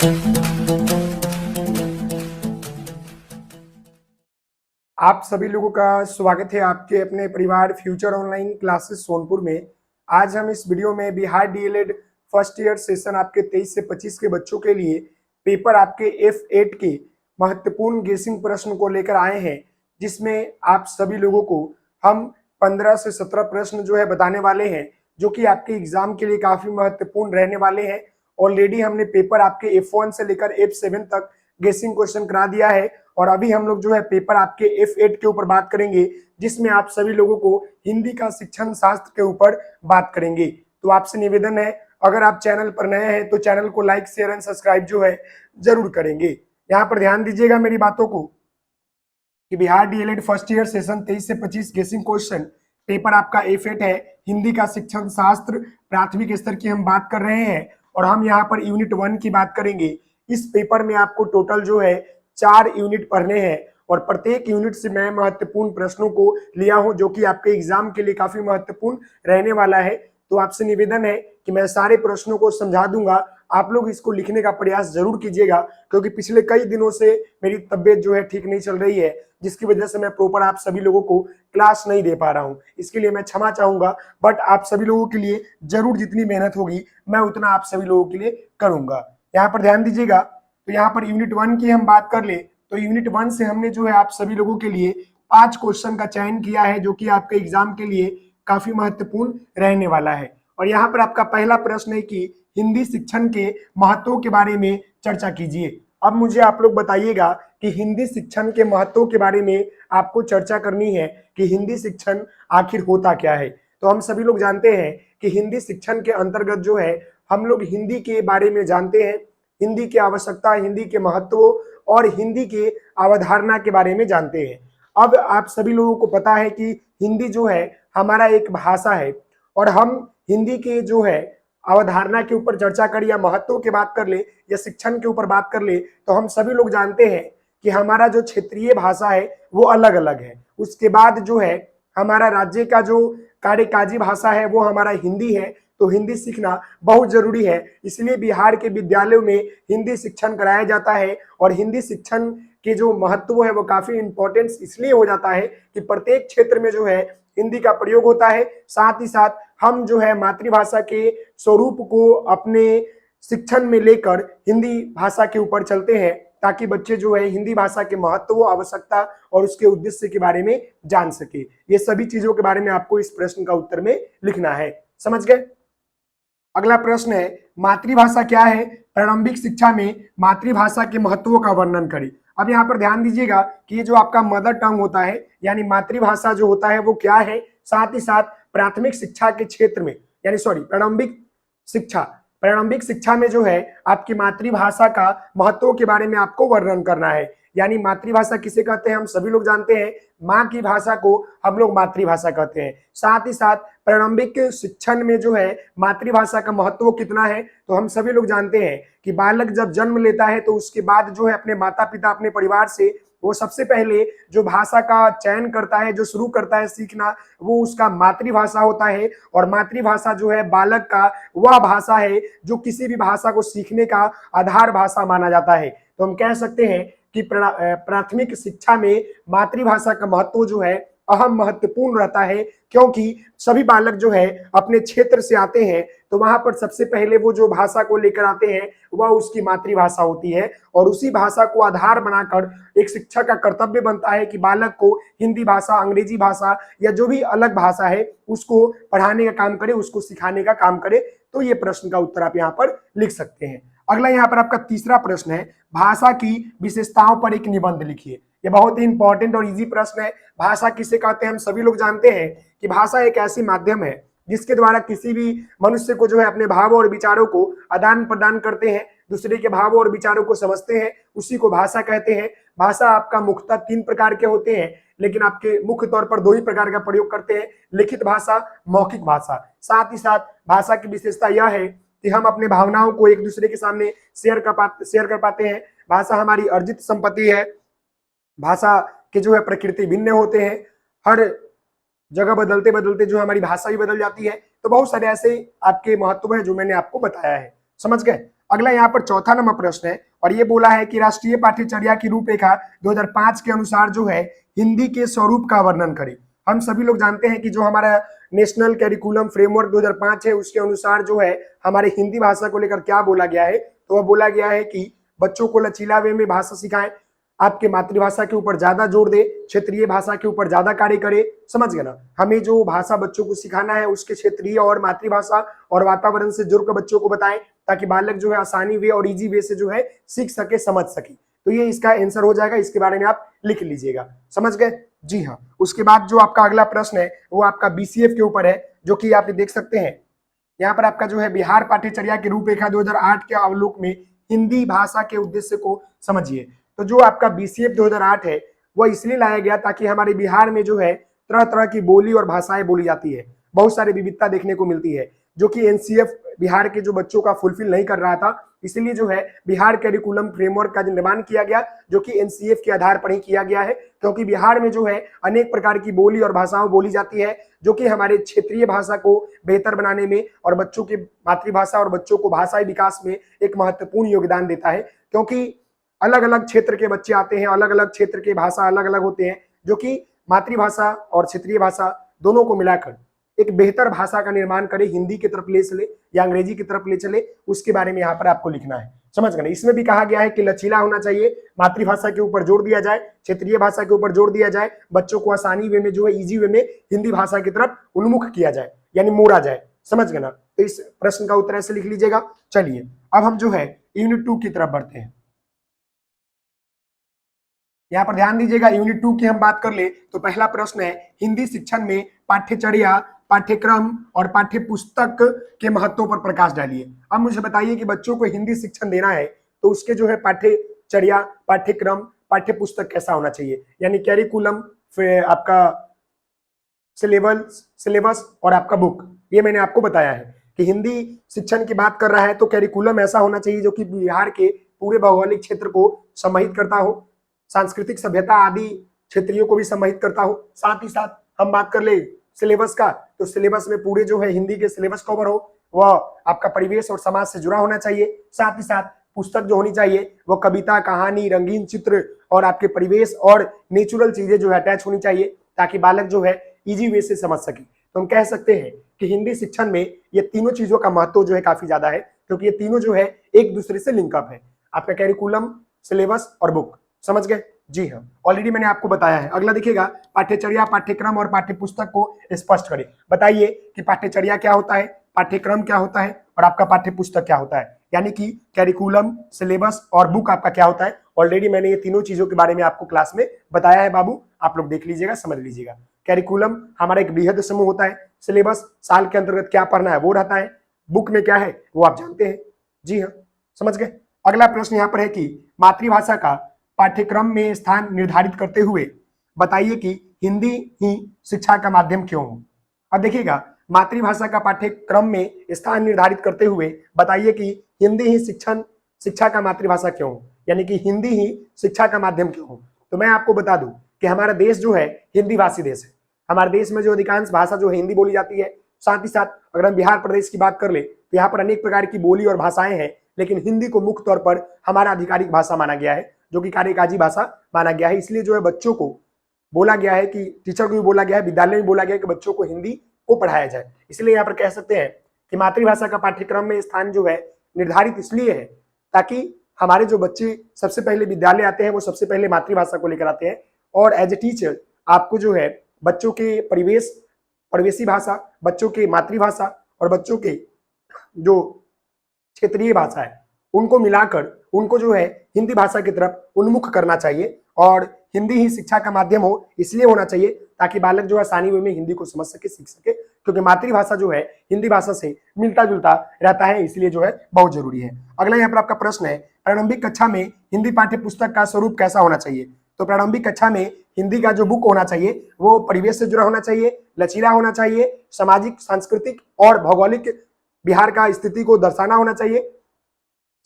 आप सभी लोगों का स्वागत है आपके अपने परिवार फ्यूचर ऑनलाइन क्लासेस सोनपुर में। आज हम इस वीडियो में Bihar DElEd first year session आपके 23 से 25 के बच्चों के लिए पेपर आपके F8 के महत्वपूर्ण गेसिंग प्रश्न को लेकर आए हैं, जिसमें आप सभी लोगों को हम 15 से 17 प्रश्न जो है बताने वाले हैं, जो कि आपके एग्जाम के लिए काफी महत्वपूर्ण रहने वाले हैं। ऑलरेडी हमने पेपर आपके F1 से लेकर F7 तक गेसिंग क्वेश्चन करा दिया है और अभी हम लोग जो है पेपर आपके F8 के ऊपर बात करेंगे, जिसमें आप सभी लोगों को हिंदी का शिक्षण शास्त्र के ऊपर बात करेंगे। तो आपसे निवेदन है, अगर आप चैनल पर नए हैं तो चैनल को लाइक शेयर एंड सब्सक्राइब जो है जरूर करेंगे। यहाँ पर ध्यान दीजिएगा मेरी बातों को कि Bihar DElEd first year session 23 से 25 गेसिंग क्वेश्चन पेपर आपका F8 है। हिंदी का शिक्षण शास्त्र प्राथमिक स्तर की हम बात कर रहे हैं और हम यहाँ पर यूनिट 1 की बात करेंगे। इस पेपर में आपको टोटल जो है 4 यूनिट पढ़ने हैं और प्रत्येक यूनिट से मैं महत्वपूर्ण प्रश्नों को लिया हूं, जो कि आपके एग्जाम के लिए काफी महत्वपूर्ण रहने वाला है। तो आपसे निवेदन है कि मैं सारे प्रश्नों को समझा दूंगा, आप लोग इसको लिखने का प्रयास जरूर कीजिएगा, क्योंकि पिछले कई दिनों से मेरी तबीयत जो है ठीक नहीं चल रही है, जिसकी वजह से मैं प्रॉपर आप सभी लोगों को क्लास नहीं दे पा रहा हूं। इसके लिए मैं क्षमा चाहूंगा, बट आप सभी लोगों के लिए जरूर जितनी मेहनत होगी मैं उतना आप सभी लोगों के लिए करूंगा। यहाँ पर ध्यान दीजिएगा, तो यहाँ पर यूनिट 1 की हम बात कर ले तो यूनिट 1 से हमने जो है आप सभी लोगों के लिए 5 क्वेश्चन का चयन किया है, जो कि आपके एग्जाम के लिए काफी महत्वपूर्ण रहने वाला है। और यहाँ पर आपका पहला प्रश्न है कि हिंदी शिक्षण के महत्व के बारे में चर्चा कीजिए। अब मुझे आप लोग बताइएगा कि हिंदी शिक्षण के महत्व के बारे में आपको चर्चा करनी है कि हिंदी शिक्षण आखिर होता क्या है। तो हम सभी लोग जानते हैं कि हिंदी शिक्षण के अंतर्गत जो है हम लोग हिंदी के बारे में जानते हैं, हिंदी की आवश्यकता, हिंदी के महत्व और हिंदी के अवधारणा के बारे में जानते हैं। अब आप सभी लोगों को पता है कि हिंदी जो है हमारा एक भाषा है और हम हिंदी के जो है अवधारणा के ऊपर चर्चा कर या महत्व की बात कर ले या शिक्षण के ऊपर बात कर ले, तो हम सभी लोग जानते हैं कि हमारा जो क्षेत्रीय भाषा है वो अलग अलग है। उसके बाद जो है हमारा राज्य का जो कार्यकाजी भाषा है वो हमारा हिंदी है। तो हिंदी सीखना बहुत जरूरी है, इसलिए बिहार के विद्यालयों में हिंदी शिक्षण कराया जाता है। और हिंदी शिक्षण के जो महत्व है वो काफी इंपॉर्टेंस इसलिए हो जाता है कि प्रत्येक क्षेत्र में जो है हिंदी का प्रयोग होता है। साथ ही साथ हम जो है मातृभाषा के स्वरूप को अपने शिक्षण में लेकर हिंदी भाषा के ऊपर चलते हैं, ताकि बच्चे जो है हिंदी भाषा के महत्व, आवश्यकता और उसके उद्देश्य के बारे में जान सके। ये सभी चीजों के बारे में आपको इस प्रश्न का उत्तर में लिखना है। समझ गए? अगला प्रश्न है, मातृभाषा क्या है? प्रारंभिक शिक्षा में मातृभाषा के महत्व का वर्णन करें। अब यहाँ पर ध्यान दीजिएगा कि ये जो आपका मदर टंग होता है यानी मातृभाषा जो होता है वो क्या है। साथ ही साथ प्राथमिक शिक्षा के क्षेत्र में यानी प्रारंभिक शिक्षा में जो है आपकी मातृभाषा का महत्व के बारे में आपको वर्णन करना है। यानी मातृभाषा किसे कहते हैं हम सभी लोग जानते हैं, माँ की भाषा को हम लोग मातृभाषा कहते हैं। साथ ही साथ प्रारंभिक शिक्षण में जो है मातृभाषा का महत्व कितना है, तो हम सभी लोग जानते हैं कि बालक जब जन्म लेता है तो उसके बाद जो है अपने माता पिता, अपने परिवार से वो सबसे पहले जो भाषा का चयन करता है, जो शुरू करता है सीखना, वो उसका मातृभाषा होता है। और मातृभाषा जो है बालक का वह भाषा है जो किसी भी भाषा को सीखने का आधार भाषा माना जाता है। तो हम कह सकते हैं कि प्राथमिक शिक्षा में मातृभाषा का महत्व जो है अहम महत्वपूर्ण रहता है, क्योंकि सभी बालक जो है अपने क्षेत्र से आते हैं तो वहां पर सबसे पहले वो जो भाषा को लेकर आते हैं वह उसकी मातृभाषा होती है। और उसी भाषा को आधार बनाकर एक शिक्षक का कर्तव्य बनता है कि बालक को हिंदी भाषा, अंग्रेजी भाषा या जो भी अलग भाषा है उसको पढ़ाने का काम करे, उसको सिखाने का काम करे। तो ये प्रश्न का उत्तर आप यहाँ पर लिख सकते हैं। अगला यहाँ पर आपका तीसरा प्रश्न है, भाषा की विशेषताओं पर एक निबंध लिखिए। ये बहुत ही इंपॉर्टेंट और इजी प्रश्न है। भाषा किसे कहते हैं हम सभी लोग जानते हैं कि भाषा एक ऐसी माध्यम है जिसके द्वारा किसी भी मनुष्य को जो है अपने भावों और विचारों को आदान प्रदान करते हैं, दूसरे के भावों और विचारों को समझते हैं, उसी को भाषा कहते हैं। भाषा आपका मुख्यतः 3 प्रकार के होते हैं, लेकिन आपके मुख्य तौर पर 2 ही प्रकार का प्रयोग करते हैं, लिखित भाषा, मौखिक भाषा। साथ ही साथ भाषा की विशेषता यह है कि हम अपने भावनाओं को एक दूसरे के सामने शेयर कर पाते हैं। भाषा हमारी अर्जित संपत्ति है। भाषा के जो है प्रकृति भिन्न होते हैं, हर जगह बदलते बदलते जो हमारी भाषा भी बदल जाती है। तो बहुत सारे ऐसे आपके महत्व है जो मैंने आपको बताया है। समझ गए? अगला यहाँ पर चौथा नंबर प्रश्न है और ये बोला है कि राष्ट्रीय पाठ्यचर्या की रूपरेखा 2005 के अनुसार जो है हिंदी के स्वरूप का वर्णन करें। हम सभी लोग जानते हैं कि जो हमारा नेशनल कैरिकुलम फ्रेमवर्क 2005 है उसके अनुसार जो है हमारे हिंदी भाषा को लेकर क्या बोला गया है, तो वह बोला गया है कि बच्चों को लचीला वे में भाषा सिखाएं, आपके मातृभाषा के ऊपर ज्यादा जोर दे, क्षेत्रीय भाषा के ऊपर ज्यादा कार्य करे। समझ गए ना, हमें जो भाषा बच्चों को सिखाना है उसके क्षेत्रीय और मातृभाषा और वातावरण से जुड़कर बच्चों को बताएं ताकि बालक जो है आसानी वे और इजी वे से जो है सीख सके, समझ सके। तो ये इसका आंसर हो जाएगा, इसके बारे में आप लिख लीजिएगा। समझ गए? जी हाँ। उसके बाद जो आपका अगला प्रश्न है वो आपका बीसीएफ के ऊपर है, जो कि आप देख सकते हैं यहाँ पर आपका जो है बिहार पाठ्यचर्या की रूपरेखा 2008 के अवलोक में हिंदी भाषा के उद्देश्य को समझिए। तो जो आपका बीसीएफ 2008 है वह इसलिए लाया गया ताकि हमारे बिहार में जो है तरह तरह की बोली और भाषाएं बोली जाती है, बहुत सारी विविधता देखने को मिलती है, जो कि एनसीएफ बिहार के जो बच्चों का फुलफिल नहीं कर रहा था। इसलिए जो है बिहार कैरिकुलम फ्रेमवर्क का निर्माण किया गया, जो कि एनसीएफ के आधार पर ही किया गया है, क्योंकि बिहार में जो है अनेक प्रकार की बोली और भाषाएं बोली जाती है, जो कि हमारे क्षेत्रीय भाषा को बेहतर बनाने में और बच्चों की मातृभाषा और बच्चों को भाषाई विकास में एक महत्वपूर्ण योगदान देता है। क्योंकि अलग अलग क्षेत्र के बच्चे आते हैं, अलग अलग क्षेत्र के भाषा अलग अलग होते हैं, जो कि मातृभाषा और क्षेत्रीय भाषा दोनों को मिलाकर एक बेहतर भाषा का निर्माण करे, हिंदी की तरफ ले चले या अंग्रेजी की तरफ ले चले, उसके बारे में यहाँ पर आपको लिखना है। समझ गए? इसमें भी कहा गया है कि लचीला होना चाहिए, मातृभाषा के ऊपर जोर दिया जाए, क्षेत्रीय भाषा के ऊपर जोर दिया जाए, बच्चों को आसानी वे में जो है इजी वे में हिंदी भाषा की तरफ उन्मुख किया जाए, यानी मोड़ा जाए। समझ गए ना? तो इस प्रश्न का उत्तर ऐसे लिख लीजिएगा। चलिए अब हम जो है यूनिट 2 की तरफ बढ़ते हैं। यहाँ पर ध्यान दीजिएगा, यूनिट 2 की हम बात कर ले तो पहला प्रश्न है हिंदी शिक्षण में पाठ्यचर्या, पाठ्यक्रम और पाठ्य पुस्तक के महत्व पर प्रकाश डालिए। अब मुझे बताइए कि बच्चों को हिंदी शिक्षण देना है तो उसके जो है पाठ्यचर्या, पाठ्यक्रम, पाठ्य पुस्तक कैसा होना चाहिए, यानी कैरिकुलम, आपका सिलेबस और आपका बुक। ये मैंने आपको बताया है कि हिंदी शिक्षण की बात कर रहा है तो कैरिकुलम ऐसा होना चाहिए जो कि बिहार के पूरे भौगोलिक क्षेत्र को समाहित करता हो, सांस्कृतिक सभ्यता आदि क्षेत्रों को भी समाहित करता हो। साथ ही साथ हम बात कर ले सिलेबस का, तो सिलेबस में पूरे जो है हिंदी के सिलेबस कवर हो, वह आपका परिवेश और समाज से जुड़ा होना चाहिए। साथ ही साथ पुस्तक जो होनी चाहिए वो कविता, कहानी, रंगीन चित्र और आपके परिवेश और नेचुरल चीजें जो है अटैच होनी चाहिए, ताकि बालक जो है इजी वे से समझ सके। तो हम कह सकते हैं कि हिंदी शिक्षण में ये तीनों चीजों का महत्व जो है काफी ज्यादा है, क्योंकि ये तीनों जो है एक दूसरे से लिंकअप है, आपका कैरिकुलम, सिलेबस और बुक। समझ गए? जी हाँ, ऑलरेडी मैंने आपको बताया है। अगला देखिएगा, पाठ्यचर्या, पाठ्यक्रम और पाठ्य पुस्तक को स्पष्ट करें। बताइए कि पाठ्यचर्या क्या होता है, पाठ्यक्रम क्या होता है और आपका पाठ्य पुस्तक क्या होता है, यानी कि कैरिकुलम, सिलेबस और बुक आपका क्या होता है। ऑलरेडी मैंने ये तीनों चीजों के बारे में आपको क्लास में बताया है बाबू, आप लोग देख लीजिएगा, समझ लीजिएगा। कैरिकुलम हमारा एक बृहद समूह होता है, सिलेबस साल के अंतर्गत क्या पढ़ना है वो रहता है, बुक में क्या है वो आप जानते हैं। जी हाँ, समझ गए? अगला प्रश्न यहाँ पर है कि मातृभाषा का पाठ्यक्रम में स्थान निर्धारित करते हुए बताइए कि हिंदी ही शिक्षा का माध्यम क्यों हो। अब देखिएगा, मातृभाषा का पाठ्यक्रम में स्थान निर्धारित करते हुए बताइए कि हिंदी ही शिक्षा का मातृभाषा क्यों हो, यानी कि हिंदी ही शिक्षा का माध्यम क्यों हो। तो मैं आपको बता दूं कि हमारा देश जो है हिंदी भाषी देश है। हमारे देश में जो अधिकांश भाषा जो है हिंदी बोली जाती है। साथ ही साथ अगर हम बिहार प्रदेश की बात कर ले तो यहाँ पर अनेक प्रकार की बोली और भाषाएं हैं, लेकिन हिंदी को मुख्य तौर पर हमारा आधिकारिक भाषा माना गया है, जो कि कार्यकाजी भाषा माना गया है। इसलिए जो है बच्चों को बोला गया है कि टीचर को भी बोला गया है, विद्यालय में बोला गया है कि बच्चों को हिंदी को पढ़ाया जाए। इसलिए यहाँ पर कह सकते हैं कि मातृभाषा का पाठ्यक्रम में स्थान जो है निर्धारित इसलिए है ताकि हमारे जो बच्चे सबसे पहले विद्यालय आते हैं वो सबसे पहले मातृभाषा को लेकर आते हैं, और एज ए टीचर आपको जो है बच्चों के परिवेशी भाषा, बच्चों के मातृभाषा और बच्चों के जो क्षेत्रीय भाषा है उनको मिलाकर उनको जो है हिंदी भाषा की तरफ उन्मुख करना चाहिए। और हिंदी ही शिक्षा का माध्यम हो, इसलिए होना चाहिए ताकि बालक जो है आसानी में हिंदी को समझ सके, सीख सके, क्योंकि मातृभाषा जो है हिंदी भाषा से मिलता जुलता रहता है, इसलिए जो है बहुत जरूरी है। अगला यहाँ पर आपका प्रश्न है, प्रारंभिक कक्षा में हिंदी पाठ्य पुस्तक का स्वरूप कैसा होना चाहिए। तो प्रारंभिक कक्षा में हिंदी का जो बुक होना चाहिए वो परिवेश से जुड़ा होना चाहिए, लचीला होना चाहिए, सामाजिक, सांस्कृतिक और भौगोलिक बिहार का स्थिति को दर्शाना होना चाहिए।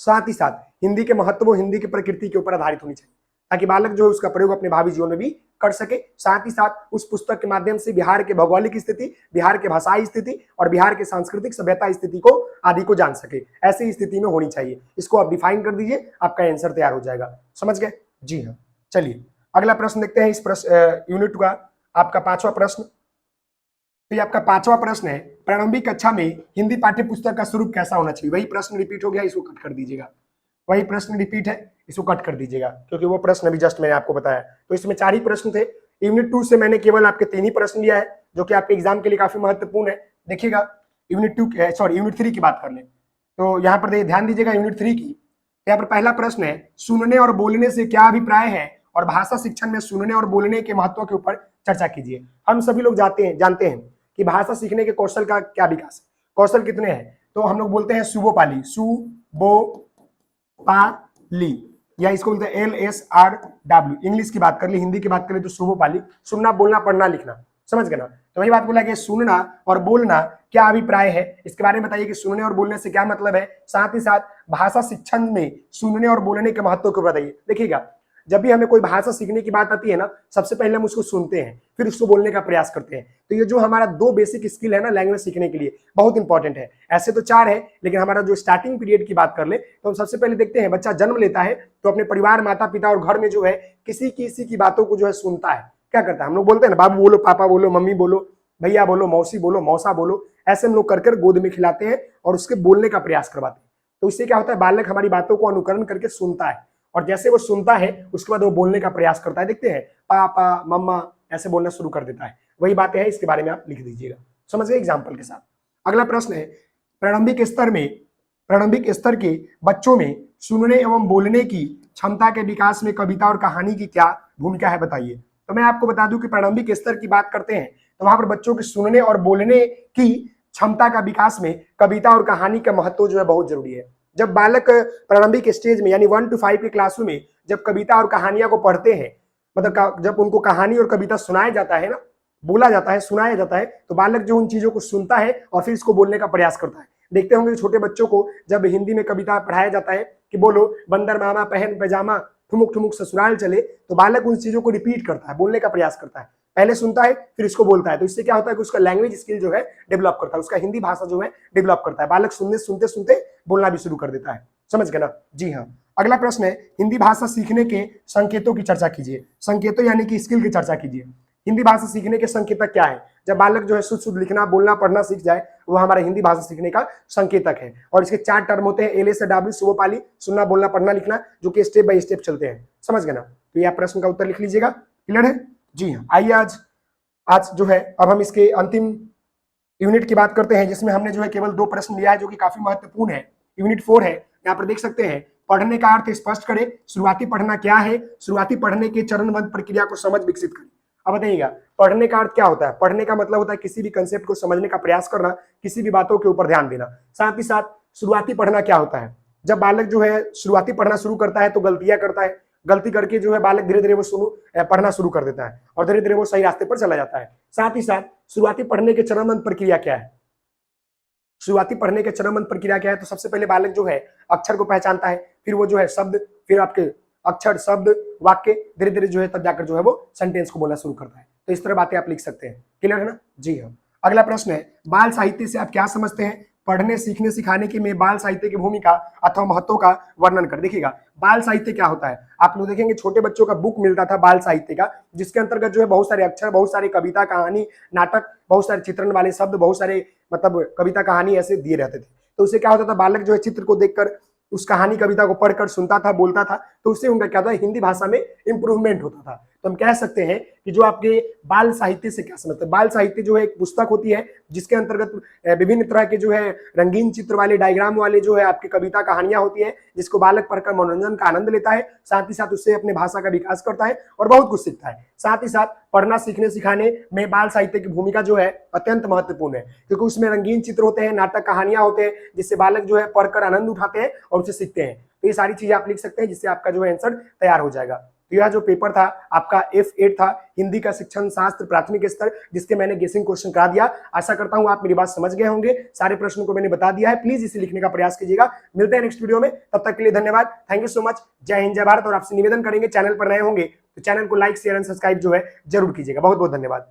साथ ही साथ हिंदी के महत्व, हिंदी की प्रकृति के ऊपर आधारित होनी चाहिए, ताकि बालक जो है उसका प्रयोग अपने भावी जीवन में भी कर सके। साथ ही साथ उस पुस्तक के माध्यम से बिहार के भौगोलिक स्थिति, बिहार के भाषाई स्थिति और बिहार के सांस्कृतिक सभ्यता स्थिति को आदि को जान सके। ऐसी स्थिति में होनी चाहिए। इसको आप डिफाइन कर दीजिए, आपका आंसर तैयार हो जाएगा। समझ गए? जी हाँ। चलिए अगला प्रश्न देखते हैं। इस प्रश्न यूनिट का आपका 5वां प्रश्न। तो ये आपका 5वां प्रश्न है, प्रारंभिक कक्षा में हिंदी पाठ्य पुस्तक का स्वरूप कैसा होना चाहिए? वही प्रश्न रिपीट हो गया, इसको कट कर दीजिएगा। वही प्रश्न रिपीट है, इसको कट कर दीजिएगा, क्योंकि वो प्रश्न अभी जस्ट मैंने आपको बताया। तो इसमें 4 ही प्रश्न थे। यूनिट 2 से मैंने केवल आपके 3 ही प्रश्न लिया है, जो कि आपके एग्जाम के लिए काफी महत्वपूर्ण है। देखिएगा यूनिट 3 की बात कर लें तो यहाँ पर ध्यान दीजिएगा यूनिट 3 की। यहाँ पर पहला प्रश्न है, सुनने और बोलने से क्या अभिप्राय है और भाषा शिक्षण में सुनने और बोलने के महत्व के ऊपर चर्चा कीजिए। हम सभी लोग जानते हैं कि भाषा सीखने के कौशल का क्या विकास है। कौशल कितने हैं? तो हम लोग बोलते हैं सुबोपाली, सुबोपाली, या इसको बोलते हैं LSRW। इंग्लिश की बात कर ली, हिंदी की बात कर ली तो सुबोपाली। सुनना, बोलना, पढ़ना, लिखना, समझ गए ना? तो वही बात बोला कि सुनना और बोलना क्या अभिप्राय है, इसके बारे में बताइए कि सुनने और बोलने से क्या मतलब है। साथ ही साथ भाषा शिक्षण में सुनने और बोलने के महत्व को बताइए। देखिएगा, जब भी हमें कोई भाषा सीखने की बात आती है ना, सबसे पहले हम उसको सुनते हैं, फिर उसको बोलने का प्रयास करते हैं। तो ये जो हमारा 2 बेसिक स्किल है ना लैंग्वेज सीखने के लिए, बहुत इंपॉर्टेंट है। ऐसे तो 4 है, लेकिन हमारा जो स्टार्टिंग पीरियड की बात कर ले तो हम सबसे पहले देखते हैं, बच्चा जन्म लेता है तो अपने परिवार, माता पिता और घर में जो है किसी की बातों को जो है सुनता है। क्या करता है? हम लोग बोलते हैं ना, बाबू बोलो, पापा बोलो, मम्मी बोलो, भैया बोलो, मौसी बोलो, मौसा बोलो, ऐसे हम लोग कर गोद में खिलाते हैं और उसके बोलने का प्रयास करवाते हैं। तो इससे क्या होता है, बालक हमारी बातों को अनुकरण करके सुनता है, और जैसे वो सुनता है उसके बाद वो बोलने का प्रयास करता है। देखते हैं, पापा, मम्मा, ऐसे बोलना शुरू कर देता है। वही बातें हैं, इसके बारे में आप लिख दीजिएगा। समझ गए एग्जाम्पल के साथ। अगला प्रश्न है, प्रारंभिक स्तर के बच्चों में सुनने एवं बोलने की क्षमता के विकास में कविता और कहानी की क्या भूमिका है, बताइए। तो मैं आपको बता दूं कि प्रारंभिक स्तर की बात करते हैं तो वहां पर बच्चों के सुनने और बोलने की क्षमता का विकास में कविता और कहानी का महत्व जो है बहुत जरूरी है। जब बालक प्रारंभिक स्टेज में यानी 1 to 5 के क्लासों में जब कविता और कहानियां को पढ़ते हैं, मतलब जब उनको कहानी और कविता सुनाया जाता है ना, बोला जाता है, सुनाया जाता है, तो बालक जो उन चीजों को सुनता है और फिर इसको बोलने का प्रयास करता है। देखते होंगे छोटे बच्चों को जब हिंदी में कविता पढ़ाया जाता है कि बोलो बंदर मामा पहन पैजामा ठुमुक ठुमुक ससुराल चले, तो बालक उन चीजों को रिपीट करता है, बोलने का प्रयास करता है। पहले सुनता है फिर इसको बोलता है। तो इससे क्या होता है कि उसका लैंग्वेज स्किल जो है डेवलप करता है, उसका हिंदी भाषा जो है डेवलप करता है। बालक सुनते सुनते बोलना भी शुरू कर देता है। समझ गए ना? जी हाँ। अगला प्रश्न है, हिंदी भाषा सीखने के संकेतों की चर्चा कीजिए। संकेतों यानी कि स्किल की चर्चा कीजिए। हिंदी भाषा सीखने के संकेतक क्या है? जब बालक जो है शुद्ध लिखना, बोलना, पढ़ना सीख जाए, वो हमारा हिंदी भाषा सीखने का संकेतक है। और इसके 4 टर्म होते हैं, LSRW, सुबोपाली, सुनना, बोलना, पढ़ना, लिखना, जो कि स्टेप बाय स्टेप चलते हैं। समझ गए ना? तो ये प्रश्न का उत्तर लिख लीजिएगा। क्लियर है? जी हाँ। आइए आज जो है अब हम इसके अंतिम यूनिट की बात करते हैं, जिसमें हमने जो है केवल 2 प्रश्न लिया है, जो कि काफी महत्वपूर्ण है। यूनिट 4 है, यहाँ पर देख सकते हैं, पढ़ने का अर्थ स्पष्ट करें, शुरुआती पढ़ना क्या है, शुरुआती पढ़ने के चरणबद्ध प्रक्रिया को समझ विकसित करें। अब बताइएगा, पढ़ने का अर्थ क्या होता है? पढ़ने का मतलब होता है किसी भी कंसेप्ट को समझने का प्रयास करना, किसी भी बातों के ऊपर ध्यान देना। साथ ही साथ शुरुआती पढ़ना क्या होता है? जब बालक जो है शुरुआती पढ़ना शुरू करता है तो गलतियां करता है, गलती करके जो है बालक धीरे धीरे वो पढ़ना शुरू कर देता है और धीरे धीरे वो सही रास्ते पर चला जाता है। साथ ही साथ शुरुआती पढ़ने के चरणबद्ध प्रक्रिया क्या है? शुरुआती पढ़ने के चरणबद्ध प्रक्रिया क्या है? तो सबसे पहले बालक जो है अक्षर को पहचानता है, फिर वो जो है शब्द, फिर आपके अक्षर, शब्द, वाक्य, धीरे धीरे जो है तब जाकर जो है वो सेंटेंस को बोलना शुरू करता है। तो इस तरह बातें आप लिख सकते हैं। क्लियर है ना? जी हाँ। अगला प्रश्न है, बाल साहित्य से आप क्या समझते हैं? पढ़ने, सीखने, सिखाने की में बाल साहित्य की भूमिका अथवा महत्व का वर्णन कर। देखिएगा, बाल साहित्य क्या होता है? आप लोग देखेंगे छोटे बच्चों का बुक मिलता था बाल साहित्य का, जिसके अंतर्गत जो है बहुत सारे अक्षर, बहुत सारी कविता, कहानी, नाटक, बहुत सारे चित्रण वाले शब्द, बहुत सारे मतलब कविता, कहानी ऐसे दिए रहते थे। तो उससे क्या होता था, बालक जो है चित्र को देखकर उस कहानी, कविता को पढ़कर सुनता था, बोलता था, तो उससे उनका क्या था, हिंदी भाषा में इंप्रूवमेंट होता था। तो हम कह सकते हैं कि जो आपके बाल साहित्य से क्या समझते हैं? बाल साहित्य जो है एक पुस्तक होती है जिसके अंतर्गत विभिन्न तरह के जो है रंगीन चित्र वाले, डायग्राम वाले जो है आपकी कविता, कहानियां होती है, जिसको बालक पढ़कर मनोरंजन का आनंद लेता है, साथ ही साथ उससे अपने भाषा का विकास करता है और बहुत कुछ सीखता है। साथ ही साथ पढ़ना, सीखने, सिखाने में बाल साहित्य की भूमिका जो है अत्यंत महत्वपूर्ण है, क्योंकि उसमें रंगीन चित्र होते हैं, नाटक, कहानियां होते हैं, जिससे बालक जो है पढ़कर आनंद उठाते हैं और उसे सीखते हैं। तो ये सारी चीजें आप लिख सकते हैं, जिससे आपका जो है आंसर तैयार हो जाएगा। तो यह जो पेपर था आपका F8 था, हिंदी का शिक्षण शास्त्र प्राथमिक स्तर, जिसके मैंने गेसिंग क्वेश्चन करा दिया। आशा करता हूं आप मेरी बात समझ गए होंगे, सारे प्रश्नों को मैंने बता दिया है। प्लीज इसे लिखने का प्रयास कीजिएगा। मिलते हैं नेक्स्ट वीडियो में, तब तक के लिए धन्यवाद। Thank you so much. जय हिंद जय भारत। और आपसे निवेदन करेंगे, चैनल पर नए होंगे तो चैनल को लाइक शेयर एंड सब्सक्राइब जो है जरूर कीजिएगा। बहुत बहुत धन्यवाद।